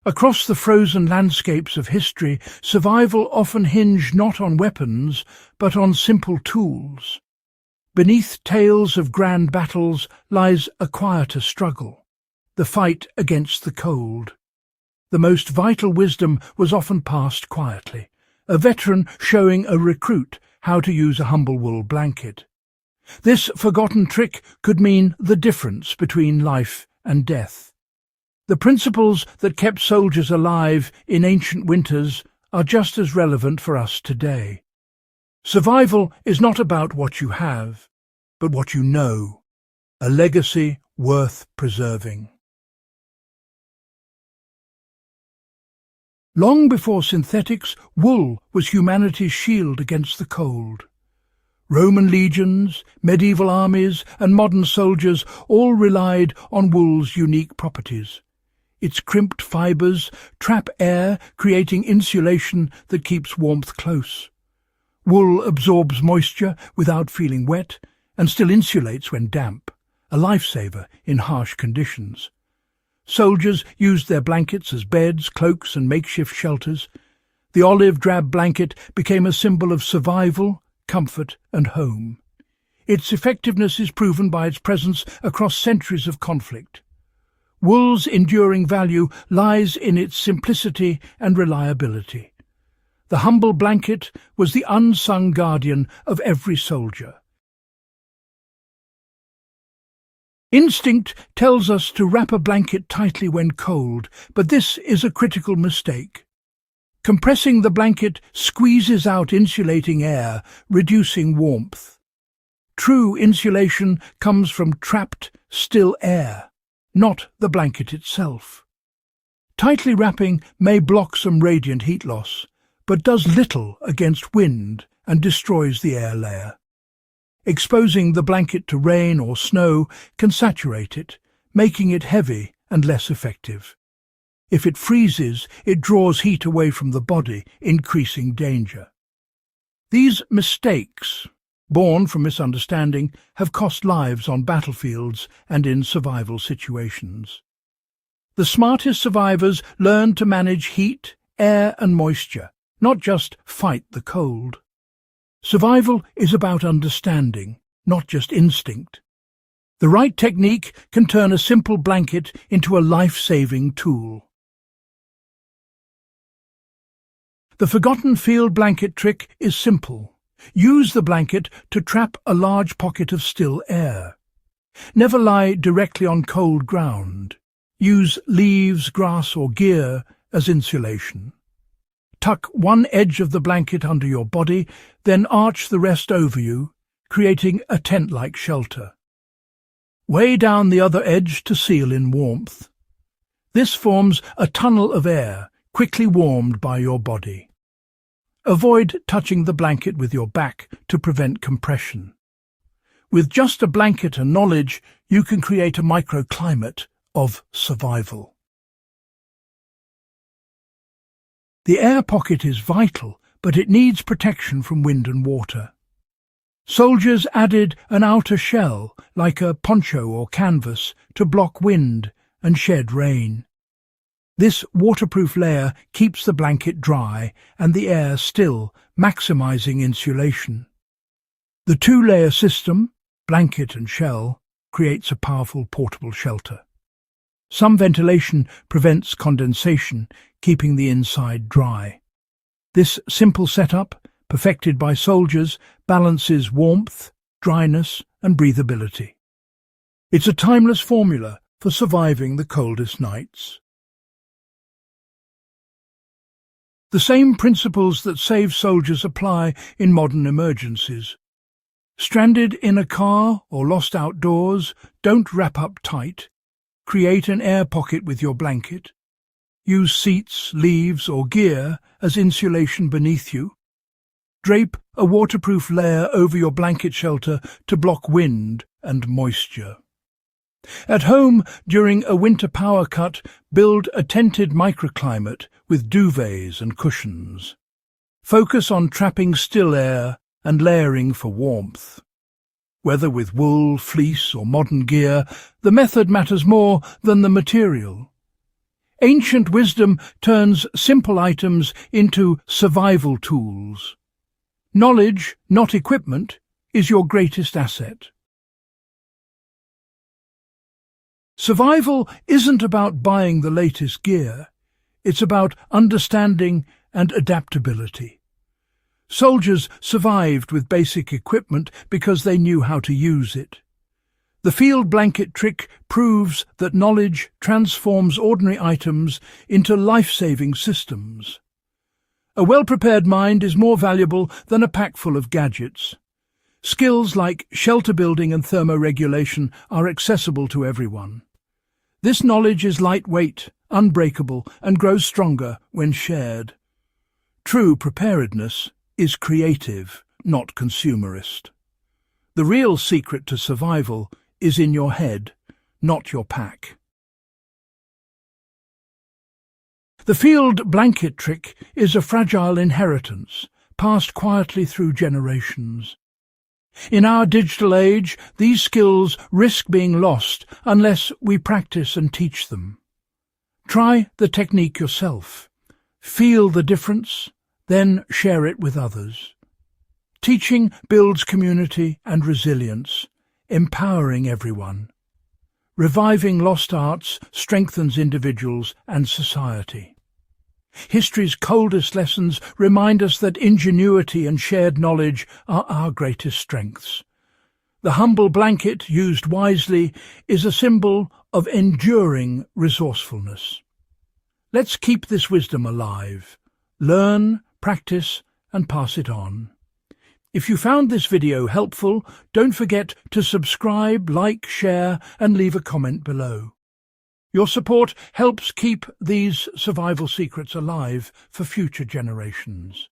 Across the frozen landscapes of history, survival often hinged not on weapons, but on simple tools. Beneath tales of grand battles lies a quieter struggle, the fight against the cold. The most vital wisdom was often passed quietly, a veteran showing a recruit how to use a humble wool blanket. This forgotten trick could mean the difference between life and death. The principles that kept soldiers alive in ancient winters are just as relevant for us today. Survival is not about what you have, but what you know, a legacy worth preserving. Long before synthetics, wool was humanity's shield against the cold. Roman legions, medieval armies, and modern soldiers all relied on wool's unique properties. Its crimped fibres trap air, creating insulation that keeps warmth close. Wool absorbs moisture without feeling wet and still insulates when damp, a lifesaver in harsh conditions. Soldiers used their blankets as beds, cloaks, and makeshift shelters. The olive-drab blanket became a symbol of survival, comfort, and home. Its effectiveness is proven by its presence across centuries of conflict. Wool's enduring value lies in its simplicity and reliability. The humble blanket was the unsung guardian of every soldier. Instinct tells us to wrap a blanket tightly when cold, but this is a critical mistake. Compressing the blanket squeezes out insulating air, reducing warmth. True insulation comes from trapped, still air, not the blanket itself. Tightly wrapping may block some radiant heat loss, but does little against wind and destroys the air layer. Exposing the blanket to rain or snow can saturate it, making it heavy and less effective. If it freezes, it draws heat away from the body, increasing danger. These mistakes, born from misunderstanding, have cost lives on battlefields and in survival situations. The smartest survivors learn to manage heat, air, and moisture, not just fight the cold. Survival is about understanding, not just instinct. The right technique can turn a simple blanket into a life-saving tool. The forgotten field blanket trick is simple. Use the blanket to trap a large pocket of still air. Never lie directly on cold ground. Use leaves, grass, or gear as insulation. Tuck one edge of the blanket under your body, then arch the rest over you, creating a tent-like shelter. Weigh down the other edge to seal in warmth. This forms a tunnel of air, quickly warmed by your body. Avoid touching the blanket with your back to prevent compression. With just a blanket and knowledge, you can create a microclimate of survival. The air pocket is vital, but it needs protection from wind and water. Soldiers added an outer shell, like a poncho or canvas, to block wind and shed rain. This waterproof layer keeps the blanket dry and the air still, maximizing insulation. The two-layer system, blanket and shell, creates a powerful portable shelter. Some ventilation prevents condensation, keeping the inside dry. This simple setup, perfected by soldiers, balances warmth, dryness, and breathability. It's a timeless formula for surviving the coldest nights. The same principles that save soldiers apply in modern emergencies. Stranded in a car or lost outdoors, don't wrap up tight. Create an air pocket with your blanket. Use seats, leaves, or gear as insulation beneath you. Drape a waterproof layer over your blanket shelter to block wind and moisture. At home, during a winter power cut, build a tented microclimate with duvets and cushions. Focus on trapping still air and layering for warmth. Whether with wool, fleece, or modern gear, the method matters more than the material. Ancient wisdom turns simple items into survival tools. Knowledge, not equipment, is your greatest asset. Survival isn't about buying the latest gear. It's about understanding and adaptability. Soldiers survived with basic equipment because they knew how to use it. The field blanket trick proves that knowledge transforms ordinary items into life-saving systems. A well-prepared mind is more valuable than a pack full of gadgets. Skills like shelter building and thermoregulation are accessible to everyone. This knowledge is lightweight, unbreakable, and grows stronger when shared. True preparedness is creative, not consumerist. The real secret to survival is in your head, not your pack. The field blanket trick is a fragile inheritance, passed quietly through generations. In our digital age, these skills risk being lost unless we practice and teach them. Try the technique yourself. Feel the difference, then share it with others. Teaching builds community and resilience, empowering everyone. Reviving lost arts strengthens individuals and society. History's coldest lessons remind us that ingenuity and shared knowledge are our greatest strengths. The humble blanket, used wisely, is a symbol of enduring resourcefulness. Let's keep this wisdom alive. Learn, practice, and pass it on. If you found this video helpful, don't forget to subscribe, like, share, and leave a comment below. Your support helps keep these survival secrets alive for future generations.